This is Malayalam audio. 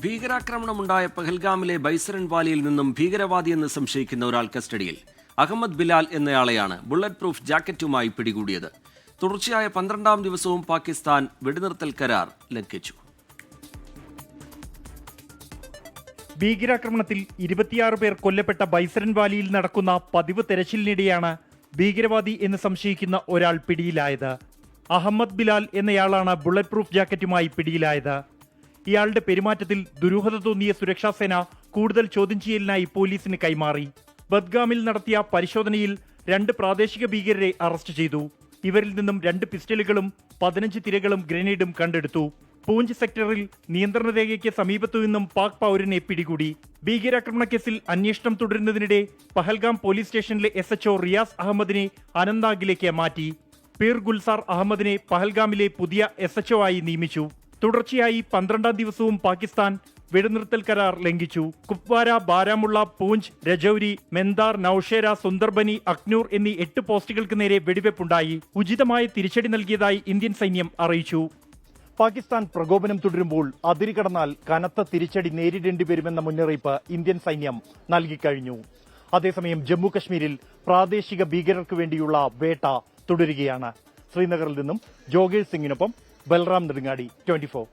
ഭീകരാക്രമണമുണ്ടായ പഹൽഗാമിലെ ബൈസരൻ വാലിയിൽ നിന്നും ഭീകരവാദിയെന്ന് സംശയിക്കുന്ന ഒരാൾ കസ്റ്റഡിയിൽ. അഹമ്മദ് ബിലാൽ എന്നയാളെയാണ് ബുള്ളറ്റ് പ്രൂഫ് ജാക്കറ്റുമായി പിടികൂടിയത്. തുടർച്ചയായ 12ാം ദിവസവും പാകിസ്ഥാൻ വെടിനിർത്തൽ കരാർ ലംഘിച്ചു. ഭീകരാക്രമണത്തിൽ 26 പേർ കൊല്ലപ്പെട്ട ബൈസരൻ വാലിയിൽ നടക്കുന്ന പതിവ് തെരച്ചിലിനിടെയാണ് ഭീകരവാദി എന്ന് സംശയിക്കുന്ന ഒരാൾ പിടിയിലായത്. അഹമ്മദ് ബിലാൽ എന്നയാളാണ് ബുള്ളറ്റ് പ്രൂഫ് ജാക്കറ്റുമായി പിടിയിലായത്. ഇയാളുടെ പെരുമാറ്റത്തിൽ ദുരൂഹത തോന്നിയ സുരക്ഷാസേന കൂടുതൽ ചോദ്യം ചെയ്യലിനായി പോലീസിന് കൈമാറി. ബദ്ഗാമിൽ നടത്തിയ പരിശോധനയിൽ 2 പ്രാദേശിക ഭീകരരെ അറസ്റ്റ് ചെയ്തു. ഇവരിൽ നിന്നും 2 പിസ്റ്റലുകളും 15 തിരകളും ഗ്രനേഡും കണ്ടെടുത്തു. പൂഞ്ച് സെക്ടറിൽ നിയന്ത്രണ രേഖയ്ക്ക് സമീപത്തു നിന്നും പാക് പൗരനെ പിടികൂടി. ഭീകരാക്രമണ കേസിൽ അന്വേഷണം തുടരുന്നതിനിടെ പഹൽഗാം പോലീസ് സ്റ്റേഷനിലെ SHO റിയാസ് അഹമ്മദിനെ അനന്ത്നാഗിലേക്ക് മാറ്റി. പീർ ഗുൽസാർ അഹമ്മദിനെ പഹൽഗാമിലെ പുതിയ SHO ആയി നിയമിച്ചു. തുടർച്ചയായി 12ാം ദിവസവും പാകിസ്ഥാൻ വെടിനിർത്തൽ കരാർ ലംഘിച്ചു. കുപ്വാര, ബാരാമുള്ള, പൂഞ്ച്, രജൌരി, മെന്ദാർ, നൌഷേര, സുന്ദർബനി, അക്നൂർ എന്നീ 8 പോസ്റ്റുകൾക്ക് നേരെ വെടിവെപ്പുണ്ടായി. ഉചിതമായ തിരിച്ചടി നൽകിയതായി ഇന്ത്യൻ സൈന്യം അറിയിച്ചു. പാകിസ്ഥാൻ പ്രകോപനം തുടരുമ്പോൾ അതിരുകടന്നാൽ കനത്ത തിരിച്ചടി നേരിടേണ്ടി വരുമെന്ന മുന്നറിയിപ്പ് ഇന്ത്യൻ സൈന്യം നൽകിക്കഴിഞ്ഞു. അതേസമയം ജമ്മു കശ്മീരിൽ പ്രാദേശിക ഭീകരർക്ക് വേണ്ടിയുള്ള വേട്ട തുടരുകയാണ്. ശ്രീനഗറിൽ നിന്നും ജോഗേഷ് സിംഗിനൊപ്പം ബൽറാം നെടുങ്ങാടി, 24.